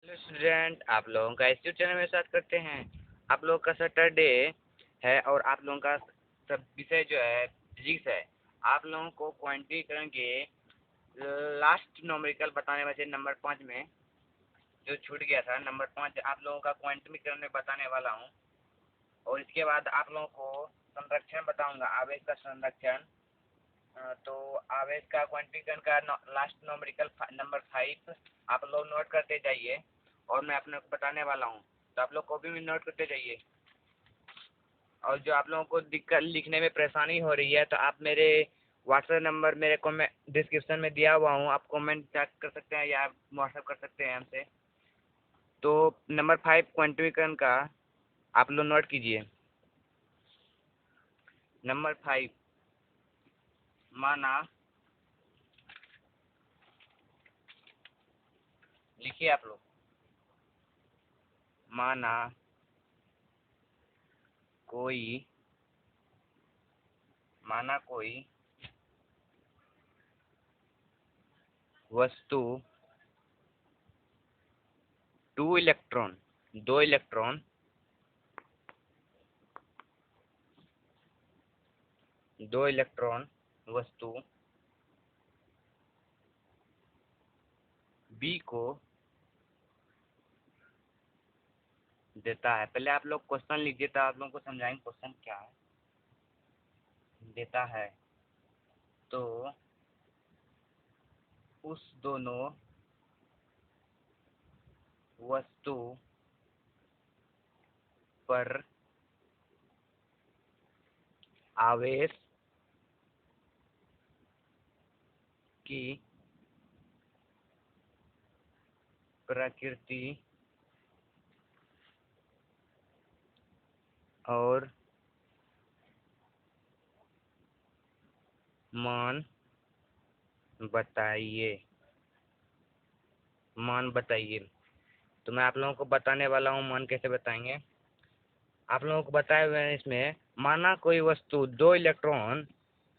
Hello student, आप लोगों का इंस्टीट्यूट चैनल में स्वागत करते हैं। आप लोगों का सैटरडे है और आप लोगों का सब विषय जो है फिजिक्स है। आप लोगों को क्वांटिटीकरण के लास्ट नॉमेरिकल बताने वाले नंबर 5 में जो छूट गया था, नंबर 5 आप लोगों का क्वांटिटीकरण में बताने वाला हूँ। और इसके बाद आप लोगों को संरक्षण बताऊंगा, आवेश का संरक्षण। तो आवेश का क्वांटिटीकरण का लास्ट नॉमेरिकल नंबर 5 आप लोग नोट करते जाइए और मैं आप लोग को बताने वाला हूँ, तो आप लोग कॉपी में नोट करते जाइए। और जो आप लोगों को दिक्कत लिखने में परेशानी हो रही है, तो आप मेरे व्हाट्सएप नंबर मेरे कमेंट डिस्क्रिप्शन में दिया हुआ हूँ, आप कमेंट चेक कर सकते हैं या व्हाट्सएप कर सकते हैं हमसे। तो नंबर 5 क्वांटिटीकरण का आप लोग नोट कीजिए। नंबर 5, माना, लिखिए आप लोग। माना कोई माना कोई वस्तु 2 इलेक्ट्रॉन 2 इलेक्ट्रॉन वस्तु बी को देता है। पहले आप लोग क्वेश्चन लिखिए, तो आप लोगों को समझाएंगे क्वेश्चन क्या है। देता है तो उस दोनों वस्तु पर आवेश की प्रकृति और मान बताइए। तो मैं आप लोगों को बताने वाला हूँ मान कैसे बताएंगे। आप लोगों को बताए हुए हैं इसमें, माना कोई वस्तु 2 इलेक्ट्रॉन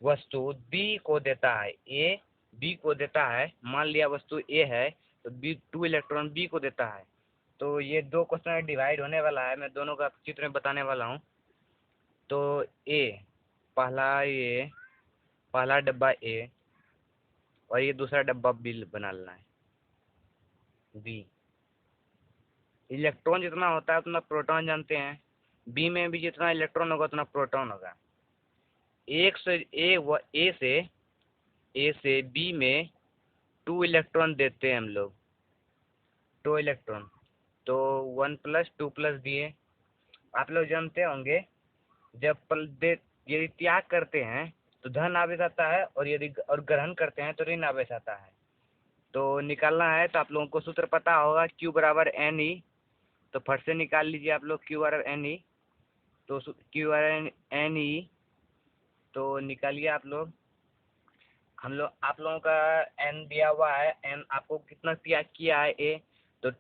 वस्तु बी को देता है। ए बी को देता है, मान लिया वस्तु ए है, तो बी 2 इलेक्ट्रॉन बी को देता है। तो ये दो क्वेश्चन में डिवाइड होने वाला है, मैं दोनों का चित्र में बताने वाला हूँ। तो ए पहला डब्बा ए और ये दूसरा डब्बा बी बना लेना है। बी इलेक्ट्रॉन जितना होता है उतना प्रोटॉन जानते हैं, बी में भी जितना इलेक्ट्रॉन होगा उतना प्रोटॉन होगा। एक से ए से बी में 2 इलेक्ट्रॉन देते हैं हम लोग, 2 इलेक्ट्रॉन। तो 1 प्लस 2 प्लस दिए। आप लोग जानते होंगे, जब यदि त्याग करते हैं तो धन आवेश आता है, और यदि ग्रहण करते हैं तो ऋण आवेश आता है। तो निकालना है तो आप लोगों को सूत्र पता होगा, Q बराबर एन ई। तो फट से निकाल लीजिए आप लोग Q बराबर एन ई। तो Q बराबर एन ई तो निकालिए आप लोग। आप लोगों का एन दिया हुआ है, एन आपको कितना त्याग किया है ए, तो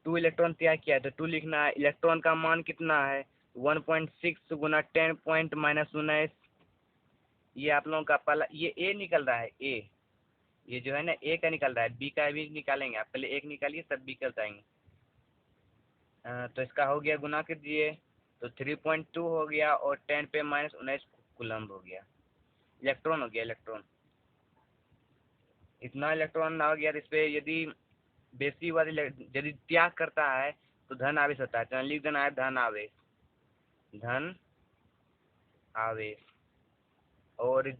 टू इलेक्ट्रॉन त्याग किया है, तो 2 लिखना है। इलेक्ट्रॉन का मान कितना है, 1.6 गुना 10 पॉइंट माइनस 19। ये आप लोगों का पहला ये ए निकल रहा है। ए ये जो है ना, ए का निकल रहा है, बी का भी निकालेंगे। आप पहले एक निकालिए, तब बी कर जाएंगे। तो इसका हो गया, गुना कर दिए तो 3.2 हो गया, और 10 पे माइनस 19 कूलम्ब हो गया। इलेक्ट्रॉन हो गया, इलेक्ट्रॉन इतना इलेक्ट्रॉन हो गया। इस पे यदि बेसी वाली यदि त्याग करता है तो धन आवेश होता है, तो लिख देना है धन आवेश। और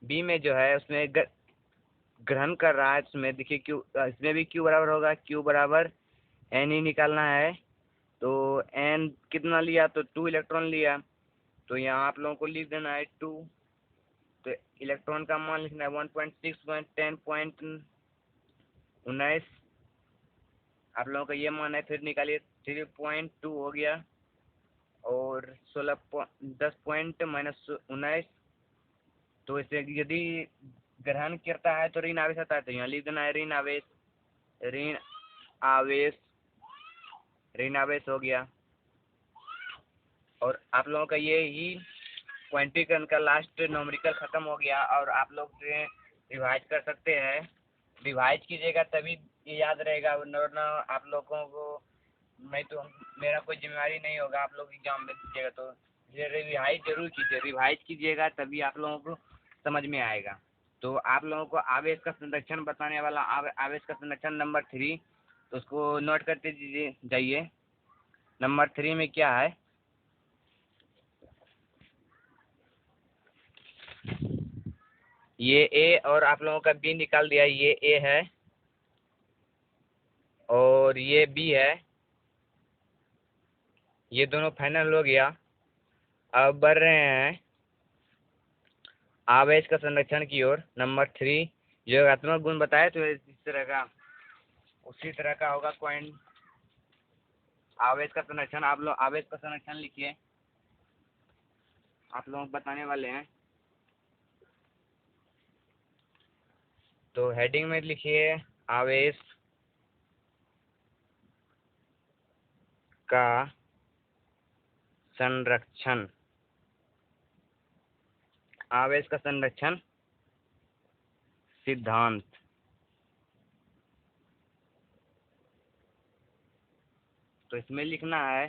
बी में जो है उसमें ग्रहण कर रहा है, उसमें देखिए क्यू, इसमें भी क्यू बराबर होगा, क्यू बराबर एन ही निकालना है। तो एन कितना लिया, तो 2 इलेक्ट्रॉन लिया, तो यहाँ आप लोगों को लिख देना है 2। तो इलेक्ट्रॉन का मान लिखना है 1.6 10 पॉइंट 19। आप लोगों का ये मान है, फिर निकालिए 3.2 हो गया, और 10 पॉइंट माइनस 19। तो इसे यदि ग्रहण करता है तो ऋण आवेश आता है, तो यहाँ लिख देना है ऋण आवेश ऋण आवेश हो गया। और आप लोगों का ये ही क्वांटिटीकरण का लास्ट नॉमेरिकल खत्म हो गया। और आप लोग रिवाइज कर सकते हैं, रिवाइज कीजिएगा तभी कि याद रहेगा वरना आप लोगों को मैं तो मेरा कोई जिम्मेवारी नहीं होगा, आप लोग एग्जाम में दीजिएगा तो रिवाइज जरूर कीजिए, रिवाइज कीजिएगा तभी आप लोगों को समझ में आएगा। तो आप लोगों को आवेश का संरक्षण बताने वाला आवेश का संरक्षण नंबर 3, तो उसको नोट करते दीजिए जाइए। नंबर 3 में क्या है, ये ए और आप लोगों का बी निकाल दिया, ये ए है और ये बी है, ये दोनों फाइनल हो गया। अब बढ़ रहे हैं आवेश का संरक्षण की ओर। नंबर 3 योगात्मक गुण बताए तो इस तरह का उसी तरह का होगा क्वाइन आवेश का संरक्षण। आप लोग आवेश का संरक्षण लिखिए, आप लोग बताने वाले हैं। तो हेडिंग में लिखिए आवेश का संरक्षण, आवेश का संरक्षण सिद्धांत। तो इसमें लिखना है,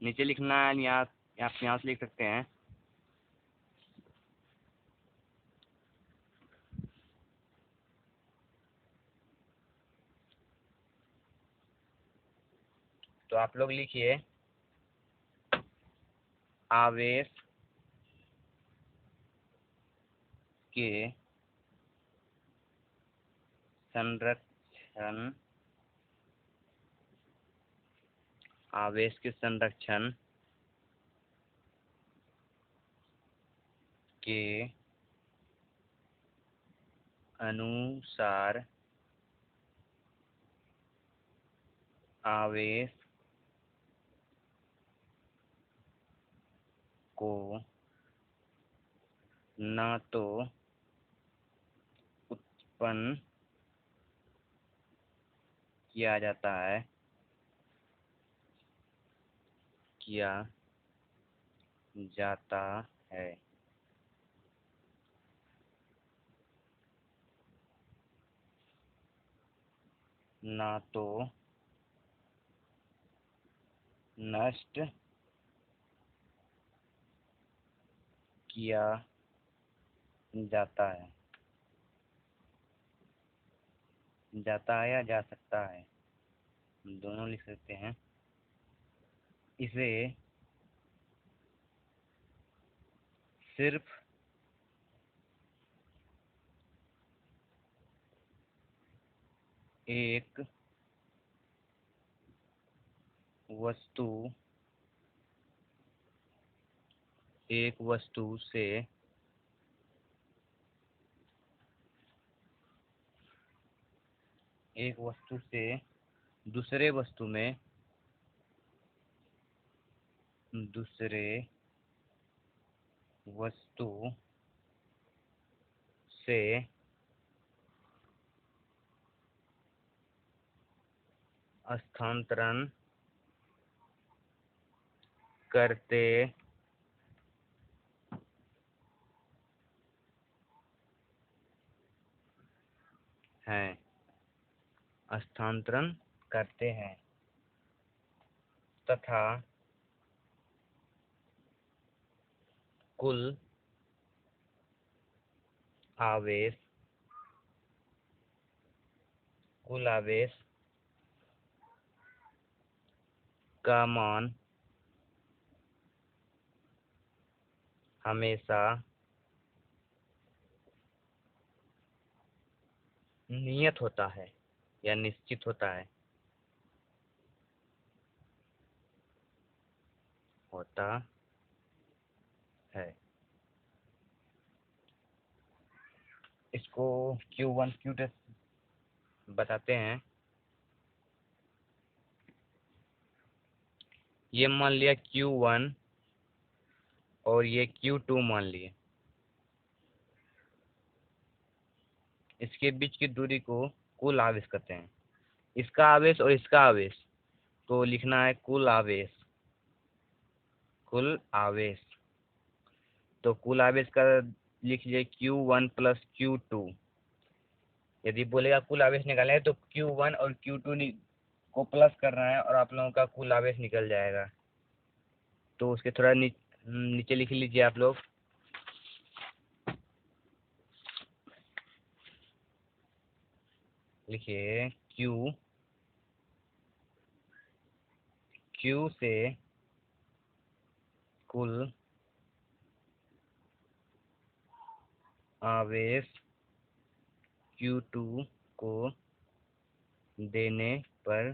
नीचे लिखना है, यहाँ आप यहाँ से लिख सकते हैं। तो आप लोग लिखिए आवेश के संरक्षण, आवेश के संरक्षण के अनुसार आवेश को न तो उत्पन्न किया जाता है है न तो नष्ट किया जाता है या जा सकता है, दोनों लिख सकते हैं। इसे सिर्फ एक वस्तु से दूसरे वस्तु में दूसरे वस्तु से स्थानांतरण करते हैं, स्थानांतरण करते हैं तथा कुल आवेश का मान हमेशा नियत होता है या निश्चित होता है। इसको Q1 Q2 बताते हैं। ये मान लिया Q1 और ये Q2 मान लिए, इसके बीच की दूरी को कुल आवेश कहते हैं। इसका आवेश और इसका आवेश तो लिखना है कुल आवेश। तो कुल आवेश का लिख लीजिए Q1 प्लस Q2, यदि बोलेगा कुल आवेश निकालना है तो Q1 और Q2 को प्लस करना है और आप लोगों का कुल आवेश निकल जाएगा। तो उसके थोड़ा नीचे लिख लीजिए आप लोग। लिखिए Q से कुल आवेश Q2 को देने पर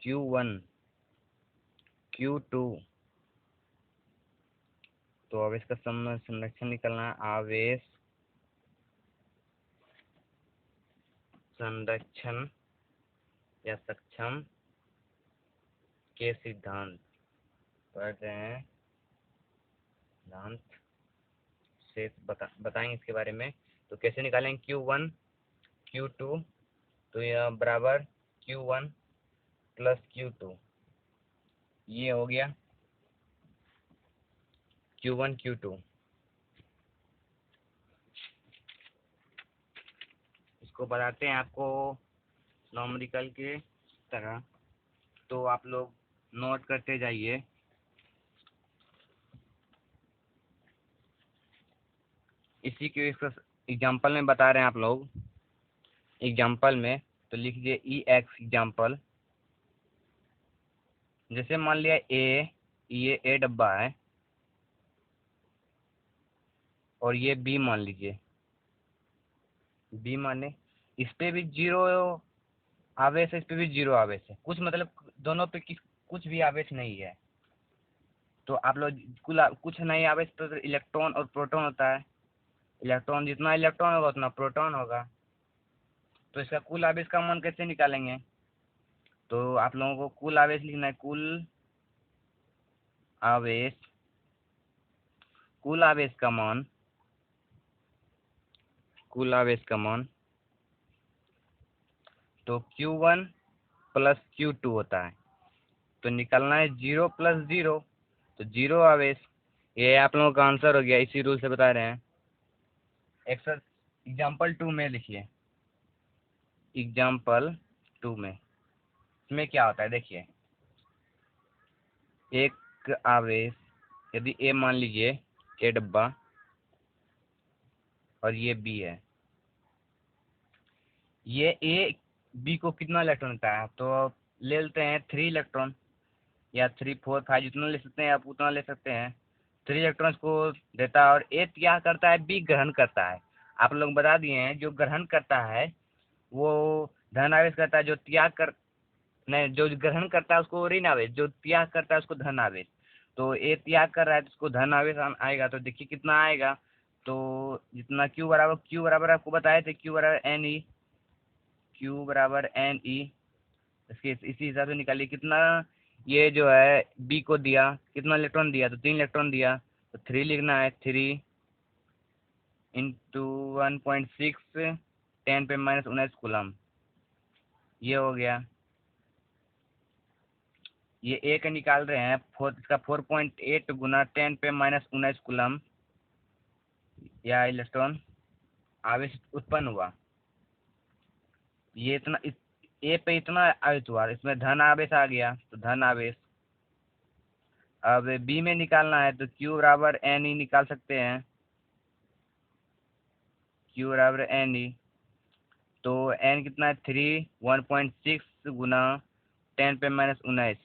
Q1 Q2 तो आवेश का संरक्षण निकलना है। आवेश संरक्षण या सक्षम के सिद्धांत पढ़ रहे हैं, सिद्धांत से बताएंगे इसके बारे में। तो कैसे निकालेंगे Q1 Q2, तो यह बराबर Q1 प्लस Q2, ये हो गया Q1 Q2। इसको बताते हैं आपको नॉमरिकल के तरह, तो आप लोग नोट करते जाइए। इसी के एग्जाम्पल में बता रहे हैं आप लोग, एग्जाम्पल में तो लिख दीजिए EX एग्जाम्पल। जैसे मान लिया ये A डब्बा है और ये B मान लीजिए। B माने इस पे भी 0 आवेश है, इस पे भी 0 आवेश है, कुछ मतलब दोनों पे कुछ भी आवेश नहीं है। तो आप लोग कुछ नहीं आवेश तो इलेक्ट्रॉन और प्रोटॉन होता है। इलेक्ट्रॉन जितना इलेक्ट्रॉन होगा उतना प्रोटॉन होगा। तो इसका कुल आवेश का मान कैसे निकालेंगे? तो आप लोगों को कुल आवेश लिखना है। आवेश कुल आवेश का मान तो Q1 प्लस Q2 होता है। तो निकालना है 0 प्लस 0, तो 0 आवेश। ये आप लोगों का आंसर हो गया, इसी रूल से बता रहे हैं। एग्जाम्पल 2 में लिखिए। एग्जाम्पल 2 में इसमें क्या होता है देखिए। एक आवेश यदि A मान लीजिए, A डब्बा, और ये B है। ये A B को कितना इलेक्ट्रॉन देता है? तो ले लेते हैं 3 इलेक्ट्रॉन या 3 4 5 जितना ले सकते हैं आप उतना ले सकते हैं। 3 इलेक्ट्रॉन्स को देता है और A क्या करता है? B ग्रहण करता है। आप लोग बता दिए हैं, जो ग्रहण करता है वो धन आवेश करता है, जो त्याग कर नहीं, जो ग्रहण करता है उसको ऋण आवेश, जो त्याग करता है उसको धन आवेश। तो A त्याग कर रहा है तो उसको धन आवेश आएगा। तो देखिए कितना आएगा। तो जितना Q बराबर आपको बताए थे, Q बराबर NE। इसके इसी हिसाब से निकालिए कितना ये जो है B को दिया, कितना इलेक्ट्रॉन दिया? तो 3 इलेक्ट्रॉन दिया। तो 3 लिखना है। 3 इंटू 1.6 10⁻⁹ कूलम, ये हो गया। ये A का निकाल रहे हैं, इसका 4.8 गुना 10⁻⁹ कूलम या इलेक्ट्रॉन आवेश उत्पन्न हुआ। ये इतना A पे इतना आवेश हुआ, इसमें धन आवेश आ गया, तो धन आवेश। अब B में निकालना है तो Q बराबर NE निकाल सकते हैं। Q बराबर NE, तो N कितना है? 3 1.6 गुना 10⁻⁹।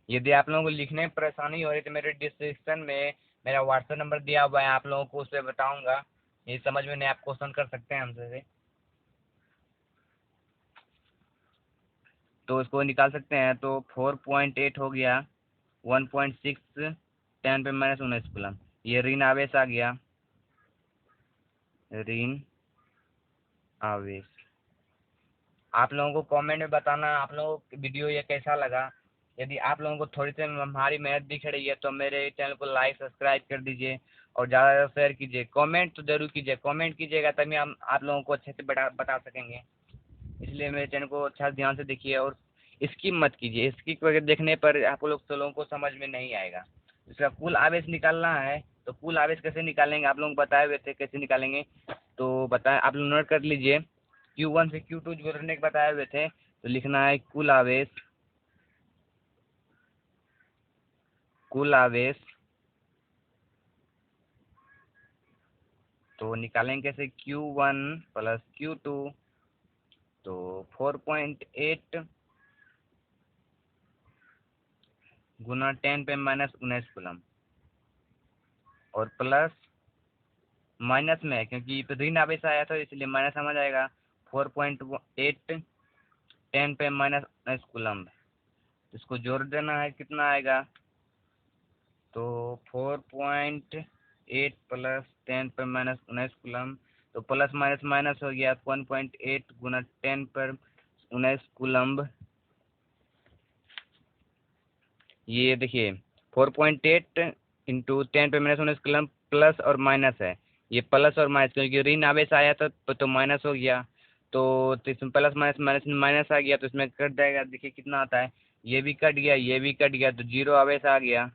यदि आप लोगों को लिखने में परेशानी हो रही तो मेरे डिस्क्रिप्शन में मेरा व्हाट्सएप नंबर दिया हुआ है, आप लोगों को उस पर बताऊँगा। ये समझ में नहीं आप क्वेश्चन कर सकते हैं हमसे। तो इसको निकाल सकते हैं। तो 4.8 हो गया 1.6 10⁻⁹ कूलम, ये ऋण आवेश आ गया, ऋण आवेश। आप लोगों को कमेंट में बताना आप लोगों को वीडियो ये कैसा लगा। यदि आप लोगों को थोड़ी सी हमारी मेहनत दिख रही है तो मेरे चैनल को लाइक सब्सक्राइब कर दीजिए और ज़्यादा ज़्यादा शेयर कीजिए। कमेंट तो जरूर कीजिए, कमेंट कीजिएगा तभी हम आप लोगों को अच्छे से बता सकेंगे। इसलिए मेरे चैनल को अच्छा ध्यान से देखिए और स्किप मत कीजिए। स्किप करके देखने पर आप लोगों को समझ में नहीं आएगा। इसका कुल आवेश निकालना है तो कुल आवेश कैसे निकालेंगे, आप लोग बताए हुए थे कैसे निकालेंगे, तो बताएं, आप लोग नोट कर लीजिए। Q1 से Q2 जोड़ने के बताए हुए थे, तो लिखना है कुल आवेश तो निकालेंगे कैसे, Q1 प्लस Q2, तो 4.8 गुना 10⁻⁹ कूलम, और प्लस माइनस में है क्योंकि ऋण आवेश आया था इसलिए माइनस समझ आएगा। 4.8 10⁻⁹ कूलम, इसको जोड़ देना है, कितना आएगा, तो 4.8 प्लस 10⁻⁹ कूलम, तो प्लस माइनस माइनस हो गया, 1.8 गुना 10⁻⁹ कूलम। ये देखिए 4.8 इंटू 10⁻⁹ कूलम, प्लस और माइनस है, ये प्लस और माइनस क्योंकि ऋण आवेश आया था तो माइनस हो गया, तो इसमें प्लस माइनस माइनस माइनस आ गया, तो इसमें कट जाएगा, देखिए कितना आता है, ये भी कट गया, ये भी कट गया, तो जीरो आवेश आ गया,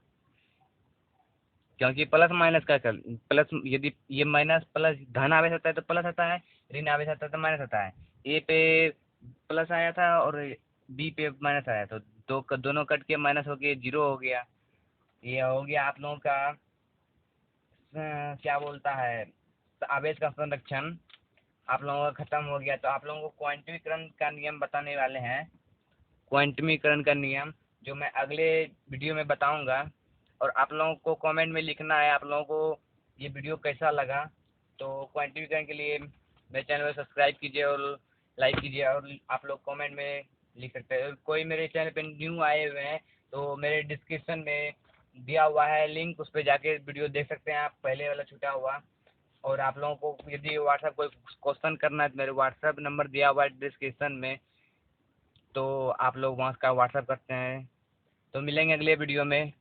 क्योंकि प्लस माइनस का कर प्लस, यदि ये माइनस प्लस धन आवेश आता है तो प्लस आता है, ऋण आवेश आता है तो माइनस आता है। ए पे प्लस आया था और बी पे माइनस आया, तो दोनों कट के माइनस हो के जीरो हो गया। ये हो गया आप लोगों का क्या बोलता है, आवेश का संरक्षण आप लोगों का खत्म हो गया। तो आप लोगों को क्वांटमीकरण का नियम बताने वाले हैं, क्वांटमीकरण का नियम जो मैं अगले वीडियो में बताऊंगा, और आप लोगों को कमेंट में लिखना है आप लोगों को ये वीडियो कैसा लगा। तो क्वांटिफिकेशन के लिए मेरे चैनल को सब्सक्राइब कीजिए और लाइक कीजिए, और आप लोग कमेंट में लिख सकते हैं। कोई मेरे चैनल पे न्यू आए हुए हैं तो मेरे डिस्क्रिप्शन में दिया हुआ है लिंक, उस पर जाके वीडियो देख सकते हैं आप, पहले वाला छूटा हुआ। और आप लोगों को यदि व्हाट्सएप कोई क्वेश्चन करना है तो मेरे व्हाट्सएप नंबर दिया हुआ है डिस्क्रिप्शन में, तो आप लोग वहाँ का व्हाट्सएप करते हैं। तो मिलेंगे अगले वीडियो में।